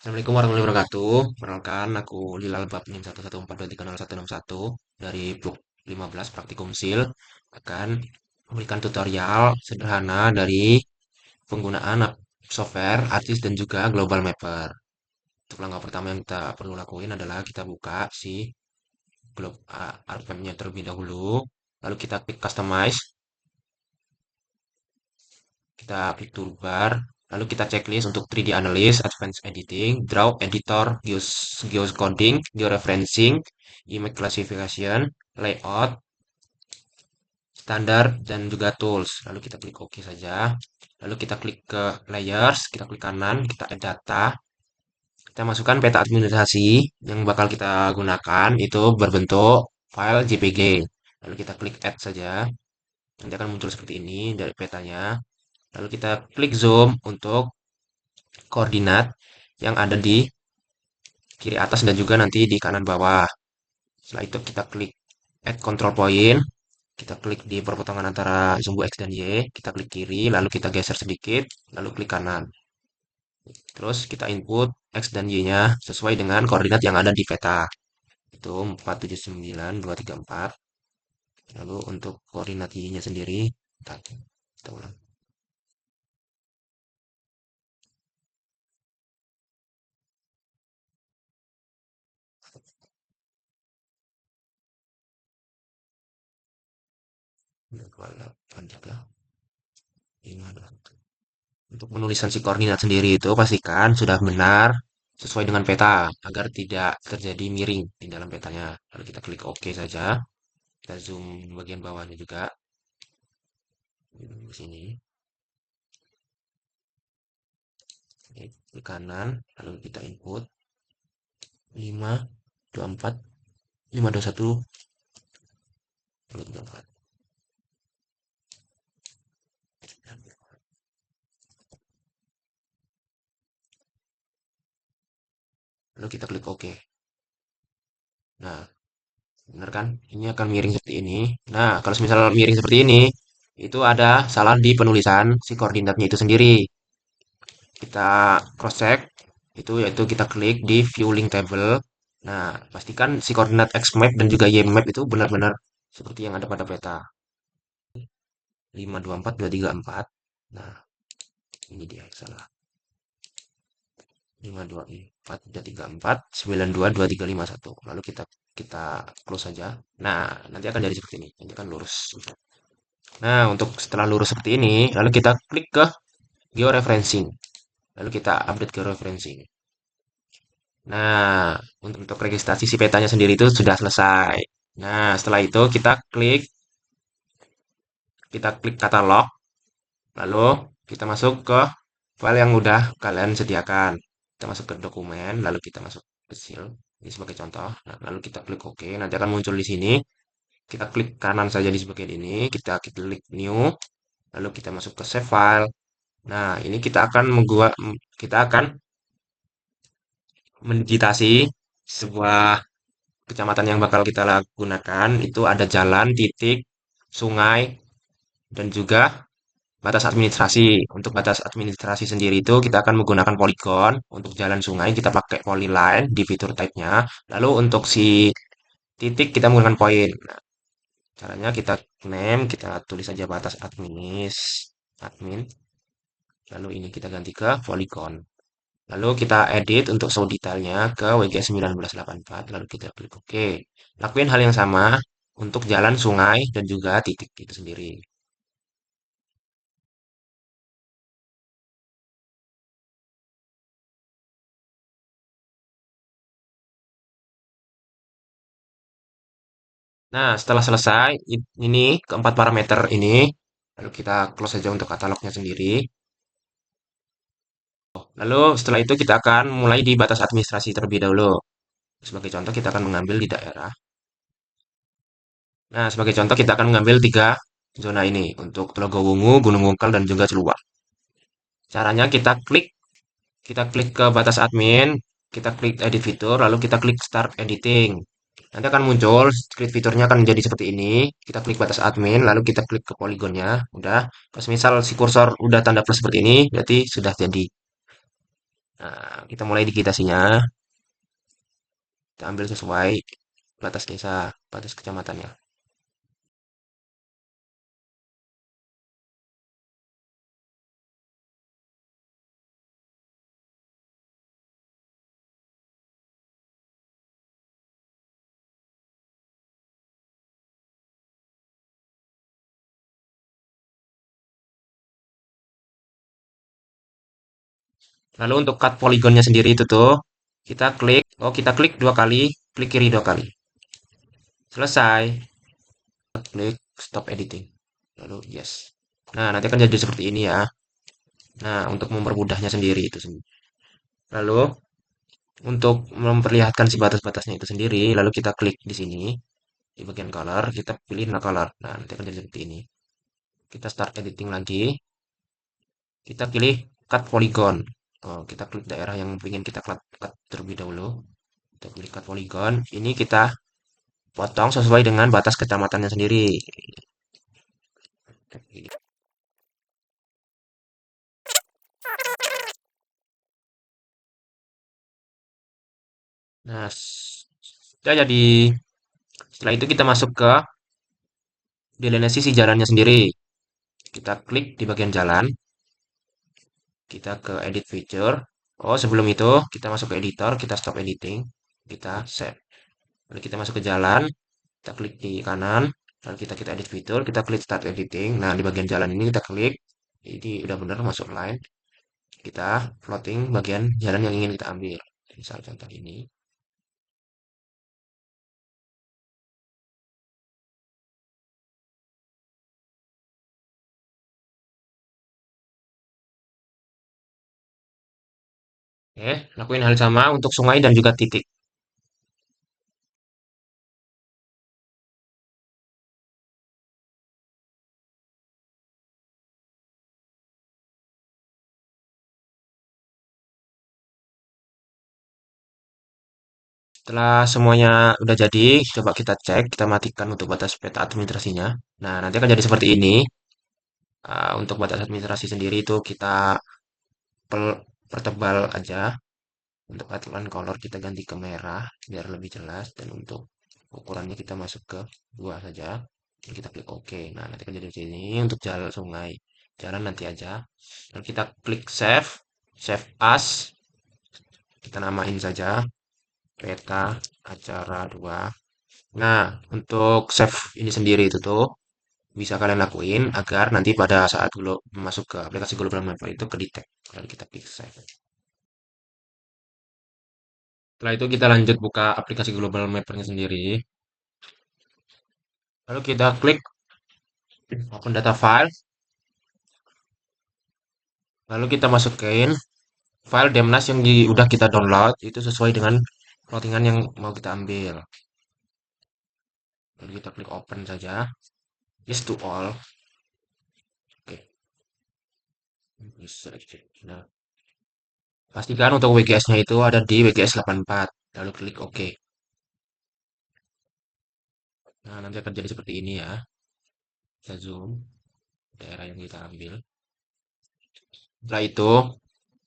Assalamualaikum warahmatullahi wabarakatuh. Perkenalkan, aku Lilal Bab NIM 114230161 dari blok 15 Praktikum SIL akan memberikan tutorial sederhana dari penggunaan software, Artis dan juga Global Mapper. Untuk langkah pertama yang kita perlu lakuin adalah kita buka si art map-nya terlebih dahulu, lalu kita klik Customize, kita klik toolbar, lalu kita checklist untuk 3D Analysis, Advanced Editing, Draw Editor, Geocoding, Georeferencing, Image Classification, Layout, Standar, dan juga Tools. Lalu kita klik OK saja. Lalu kita klik ke Layers, kita klik kanan, kita add data. Kita masukkan peta administrasi yang bakal kita gunakan itu berbentuk file JPG. Lalu kita klik Add saja. Nanti akan muncul seperti ini dari petanya. Lalu kita klik zoom untuk koordinat yang ada di kiri atas dan juga nanti di kanan bawah. Setelah itu kita klik add control point, kita klik di perpotongan antara sumbu X dan Y, kita klik kiri, lalu kita geser sedikit, lalu klik kanan. Terus kita input X dan Y-nya sesuai dengan koordinat yang ada di peta. Itu 479,234. Lalu untuk koordinat Y-nya sendiri, kita ulang. Untuk penulisan si koordinat sendiri itu pastikan sudah benar sesuai dengan peta agar tidak terjadi miring di dalam petanya. Lalu kita klik OK saja. Kita zoom bagian bawahnya juga di sini. Oke, klik kanan, lalu kita input 524 521 lalu 34. Lalu kita klik OK. Nah, benar kan? Ini akan miring seperti ini. Nah, kalau misal miring seperti ini, itu ada salah di penulisan si koordinatnya itu sendiri. Kita cross check itu yaitu kita klik di view link table. Nah, pastikan si koordinat X map dan juga Y map itu benar-benar seperti yang ada pada peta. 524,234. Nah, ini dia yang salah. 524,234 92,2351. Lalu kita close saja. Nah, nanti akan jadi seperti ini. Nanti akan lurus. Nah, untuk setelah lurus seperti ini, lalu kita klik ke georeferencing. Lalu kita update georeferencing. Nah, untuk registrasi si petanya sendiri itu sudah selesai. Nah, setelah itu kita klik katalog, lalu kita masuk ke file yang udah kalian sediakan. Kita masuk ke dokumen, lalu kita masuk ke seal. Ini sebagai contoh. Nah, lalu kita klik OK. Nanti akan muncul di sini. Kita klik kanan saja di bagian ini. Kita klik new. Lalu kita masuk ke save file. Nah, ini kita akan mendigitasi sebuah kecamatan yang bakal kita gunakan itu ada jalan, titik, sungai, dan juga batas administrasi. Untuk batas administrasi sendiri itu kita akan menggunakan poligon. Untuk jalan sungai kita pakai polyline di fitur type-nya. Lalu untuk si titik kita menggunakan poin. Nah, caranya kita kita tulis saja batas admin. Lalu ini kita ganti ke polygon. Lalu kita edit untuk show detailnya ke WG1984. Lalu kita klik OK. Lakuin hal yang sama untuk jalan sungai dan juga titik itu sendiri. Nah, setelah selesai, ini keempat parameter ini, lalu kita close saja untuk katalognya sendiri. Lalu setelah itu kita akan mulai di batas administrasi terlebih dahulu. Sebagai contoh kita akan mengambil di daerah. Nah, sebagai contoh kita akan mengambil 3 zona ini untuk Telaga Wungu, Gunung Wungkal, dan juga Celuak. Caranya kita klik ke batas admin, kita klik edit fitur, lalu kita klik start editing. Nanti akan muncul script fiturnya akan menjadi seperti ini. Kita klik batas admin, lalu kita klik ke poligonnya. Udah. Pas misal si kursor udah tanda plus seperti ini, berarti sudah jadi. Nah, kita mulai digitasinya, kita ambil sesuai batas desa, batas kecamatannya. Lalu untuk cut poligonnya sendiri itu tuh, kita klik dua kali, klik kiri dua kali. Selesai, klik stop editing. Lalu yes. Nah, nanti akan jadi seperti ini ya. Nah, untuk mempermudahnya sendiri itu sendiri. Lalu, untuk memperlihatkan si batas-batasnya itu sendiri, lalu kita klik di sini, di bagian color, kita pilih no color. Nah, nanti akan jadi seperti ini. Kita start editing lagi, kita pilih cut polygon. Oh, kita klik daerah yang ingin kita cut terlebih dahulu. Kita pilih cut polygon. Ini kita potong sesuai dengan batas kecamatannya sendiri. Nah, sudah jadi. Setelah itu kita masuk ke delineasi si jalannya sendiri. Kita klik di bagian jalan, kita ke edit feature. Oh, sebelum itu kita masuk ke editor, kita stop editing, kita save. Lalu kita masuk ke jalan, kita klik di kanan, lalu kita edit fitur, kita klik start editing. Nah, di bagian jalan ini kita klik, ini udah benar masuk line. Kita plotting bagian jalan yang ingin kita ambil. Misal contoh ini. Oke, lakuin hal sama untuk sungai dan juga titik. Setelah semuanya udah jadi, coba kita cek, kita matikan untuk batas peta administrasinya. Nah, nanti akan jadi seperti ini. Untuk batas administrasi sendiri itu kita pertebal aja. Untuk aturan color kita ganti ke merah biar lebih jelas, dan untuk ukurannya kita masuk ke 2 saja. Dan kita klik OK. Nah, nanti akan jadi seperti ini untuk jalan sungai. Jalan nanti aja. Dan kita klik save, save as. Kita namain saja peta acara 2. Nah, untuk save ini sendiri itu tuh bisa kalian lakuin agar nanti pada saat masuk ke aplikasi Global Mapper itu kedetek. Lalu kita klik save. Setelah itu kita lanjut buka aplikasi Global Mapper-nya sendiri. Lalu kita klik open data file. Lalu kita masukin file Demnas yang udah kita download itu sesuai dengan plottingan yang mau kita ambil. Lalu kita klik open saja. Yes to all. Oke. Nah, pastikan untuk WGS-nya itu ada di WGS 84. Lalu klik OK. Nah, nanti akan jadi seperti ini ya. Kita zoom daerah yang kita ambil. Setelah itu,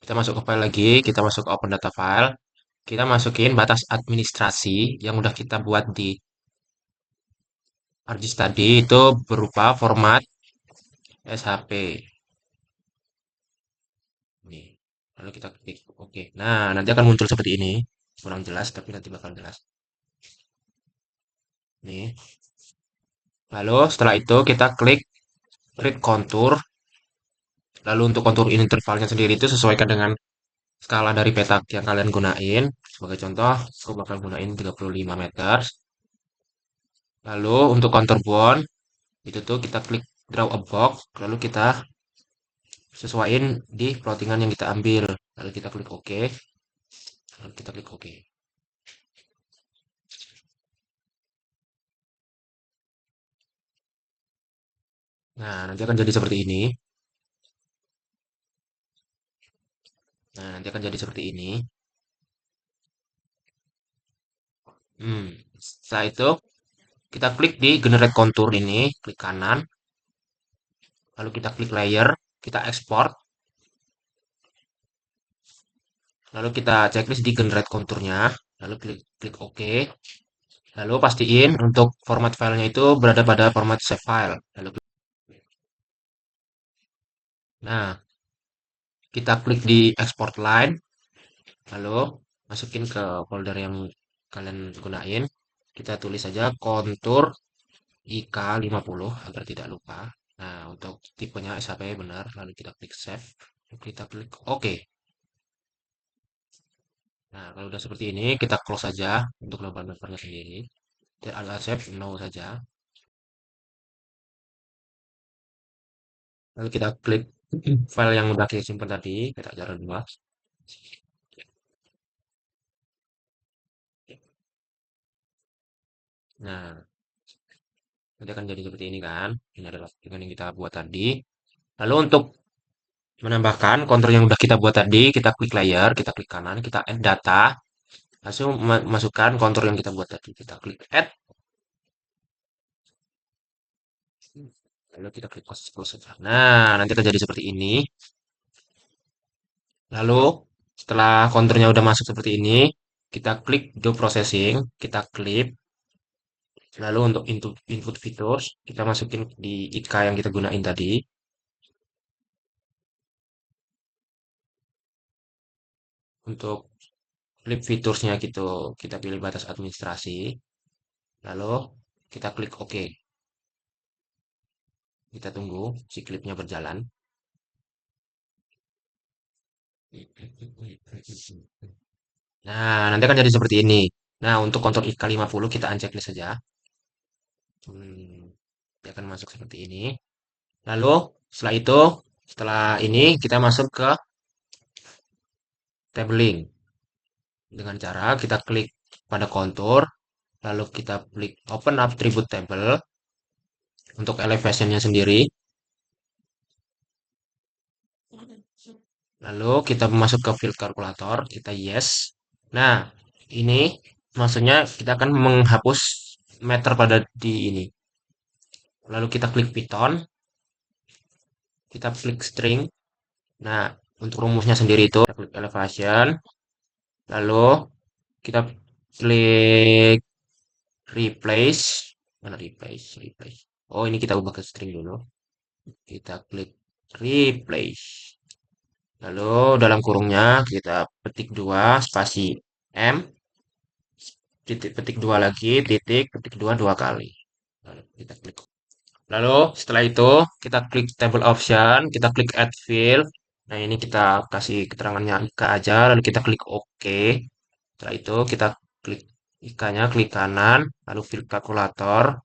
kita masuk ke file lagi, kita masuk ke open data file. Kita masukin batas administrasi yang udah kita buat di ArcGIS tadi itu berupa format SHP. Nih. Lalu kita klik OK. Nah, nanti akan muncul seperti ini. Kurang jelas, tapi nanti bakal jelas. Nih. Lalu setelah itu kita klik Read Contour. Lalu untuk kontur intervalnya sendiri itu sesuaikan dengan skala dari peta yang kalian gunain. Sebagai contoh, aku bakal gunain 35 meter. Lalu untuk kontur bone, itu tuh kita klik draw a box. Lalu kita sesuaiin di plottingan yang kita ambil. Lalu kita klik OK. Lalu kita klik OK. Nah, nanti akan jadi seperti ini. Nah, nanti akan jadi seperti ini. Setelah itu kita klik di generate contour ini, klik kanan, lalu kita klik layer, kita export. Lalu kita checklist di generate konturnya. Lalu klik klik OK. Lalu pastiin untuk format filenya itu berada pada format save file. Lalu nah, kita klik di export line. Lalu masukin ke folder yang kalian gunain. Kita tulis saja kontur IK50 agar tidak lupa. Nah, untuk tipenya SHP benar. Lalu kita klik save. Lalu kita klik OK. Nah, kalau udah seperti ini, kita close saja untuk lembar-lembarnya sendiri. Tidak ada save, no saja. Lalu kita klik file yang udah kita simpan tadi, kita jalan dua. Nah, nanti akan jadi seperti ini kan. Ini adalah dengan yang kita buat tadi. Lalu untuk menambahkan kontur yang udah kita buat tadi, kita klik layer, kita klik kanan, kita add data, langsung masukkan kontur yang kita buat tadi. Kita klik add, lalu kita klik close saja. Nah, nanti akan jadi seperti ini. Lalu setelah konturnya udah masuk seperti ini, kita klik do processing, kita klik. Lalu untuk input features, kita masukin di IK yang kita gunain tadi. Untuk flip featuresnya gitu, kita pilih batas administrasi. Lalu kita klik OK. Kita tunggu si klipnya berjalan. Nah, nanti akan jadi seperti ini. Nah, untuk kontur IK50 kita unchecklist saja. Dia akan masuk seperti ini. Lalu, setelah ini kita masuk ke tabling. Dengan cara kita klik pada kontur, lalu kita klik open attribute table untuk elevationnya sendiri. Lalu kita masuk ke field calculator, kita yes. Nah, ini maksudnya kita akan menghapus meter pada di ini. Lalu kita klik Python, kita klik string. Nah, untuk rumusnya sendiri itu kita klik elevation. Lalu kita klik replace. Mana replace? Replace. Oh, ini kita ubah ke string dulu. Kita klik replace. Lalu dalam kurungnya kita petik 2 spasi M, titik petik 2 lagi, titik petik 2 dua kali. Lalu kita klik. Lalu setelah itu kita klik table option, kita klik add field. Nah, ini kita kasih keterangannya IK aja, lalu kita klik OK. Setelah itu kita klik IK-nya, klik kanan, lalu field calculator.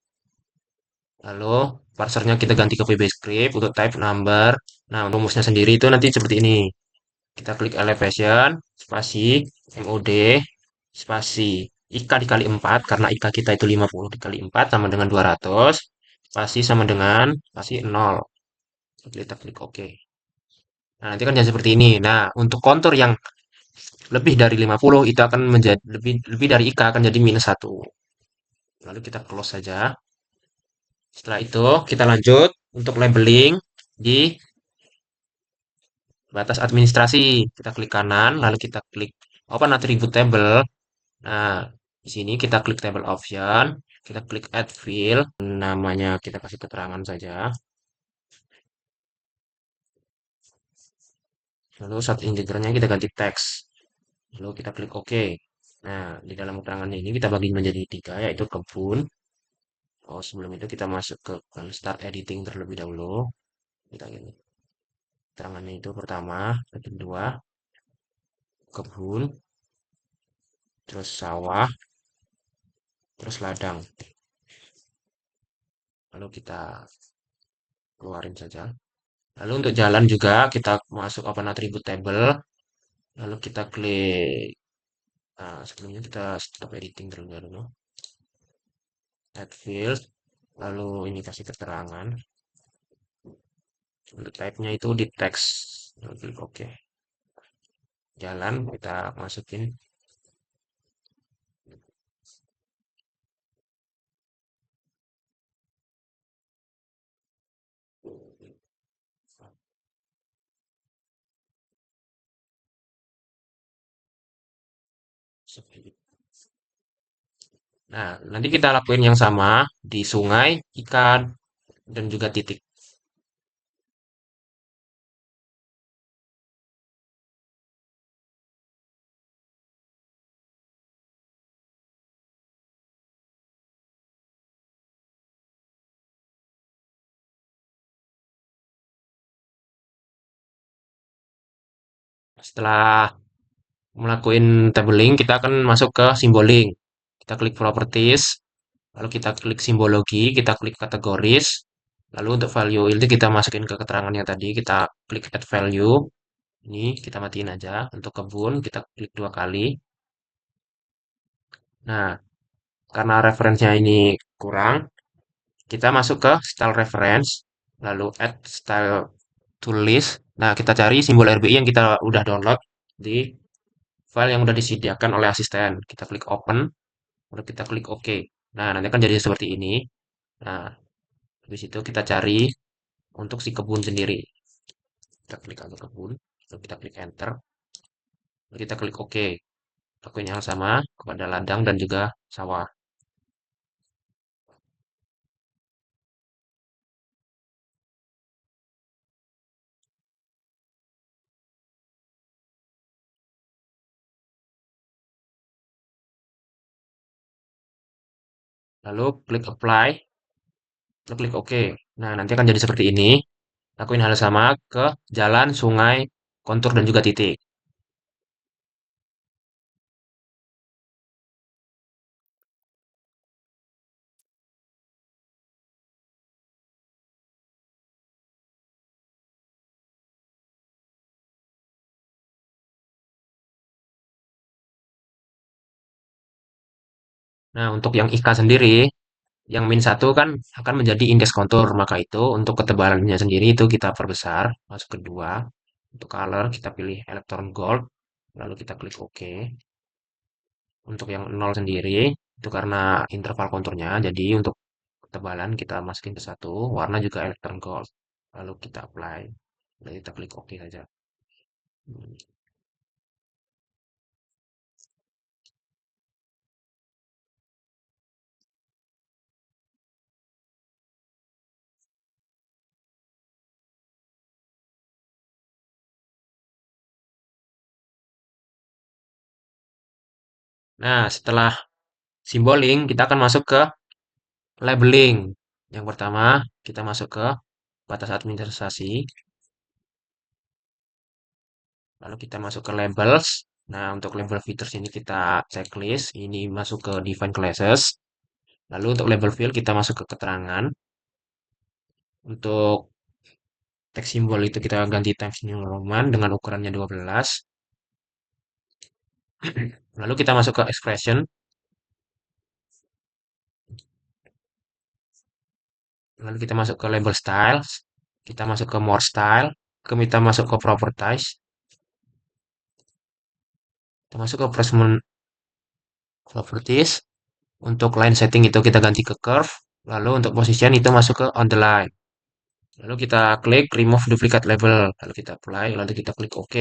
Lalu parsernya kita ganti ke VB script untuk type number. Nah, rumusnya sendiri itu nanti seperti ini. Kita klik elevation, spasi, MOD, spasi, IK dikali 4, karena IK kita itu 50 dikali 4 sama dengan 200, spasi sama dengan spasi 0. Kita klik OK. Nah, nanti kan jadi seperti ini. Nah, untuk kontur yang lebih dari 50 itu akan menjadi lebih dari IK akan jadi minus 1. Lalu kita close saja. Setelah itu kita lanjut untuk labeling di batas administrasi. Kita klik kanan, lalu kita klik open attribute table. Nah, di sini kita klik table option, kita klik add field, namanya kita kasih keterangan saja. Lalu sub integernya kita ganti teks. Lalu kita klik OK. Nah, di dalam keterangannya ini kita bagi menjadi 3, yaitu kebun. Oh, sebelum itu kita masuk ke start editing terlebih dahulu. Kita ini. Keterangannya itu pertama, kedua, kebun, terus sawah, terus ladang. Lalu kita keluarin saja. Lalu untuk jalan juga kita masuk open attribute table. Lalu kita klik. Nah, sebelumnya kita stop editing terlebih dahulu. Add field. Lalu ini kasih keterangan. Untuk type-nya itu di teks. Lalu klik OK. Jalan kita masukin. Nah, nanti kita lakuin yang sama di sungai, ikan, dan juga titik. Setelah melakukan tabling, kita akan masuk ke simboling. Kita klik properties, lalu kita klik simbologi, kita klik kategoris. Lalu untuk value itu kita masukin ke keterangannya tadi, kita klik add value. Ini kita matiin aja. Untuk kebun, kita klik 2 kali. Nah, karena referensinya ini kurang, kita masuk ke style reference, lalu add style to list. Nah, kita cari simbol RBI yang kita udah download di file yang udah disediakan oleh asisten. Kita klik open, lalu kita klik OK. Nah, nanti akan jadi seperti ini. Nah, habis itu kita cari untuk si kebun sendiri. Kita klik untuk kebun, lalu kita klik enter, lalu kita klik OK. Lakuin yang sama kepada ladang dan juga sawah. Lalu klik apply, lalu klik OK. Nah, nanti akan jadi seperti ini. Lakuin hal sama ke jalan, sungai, kontur, dan juga titik. Nah, untuk yang IK sendiri, yang min 1 kan akan menjadi indeks kontur. Maka itu untuk ketebalannya sendiri itu kita perbesar. Masuk ke 2. Untuk color kita pilih electron gold. Lalu kita klik OK. Untuk yang 0 sendiri, itu karena interval konturnya. Jadi untuk ketebalan kita masukin ke 1. Warna juga electron gold. Lalu kita apply. Lalu kita klik OK saja. Nah, setelah simboling, kita akan masuk ke labeling. Yang pertama, kita masuk ke batas administrasi. Lalu kita masuk ke labels. Nah, untuk label features ini kita checklist. Ini masuk ke define classes. Lalu untuk label field kita masuk ke keterangan. Untuk teks simbol itu kita ganti Times New Roman dengan ukurannya 12. Lalu kita masuk ke expression. Lalu kita masuk ke label styles. Kita masuk ke more style. Kita masuk ke properties. Kita masuk ke placement properties. Untuk line setting itu kita ganti ke curve. Lalu untuk position itu masuk ke on the line. Lalu kita klik remove duplicate label. Lalu kita apply. Lalu kita klik OK.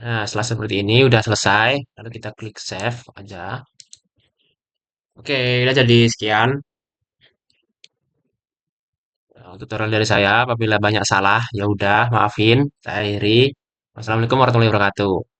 Nah, setelah seperti ini udah selesai. Lalu kita klik save aja. Oke, udah jadi sekian tutorial dari saya. Apabila banyak salah, ya udah maafin. Saya akhiri. Wassalamualaikum warahmatullahi wabarakatuh.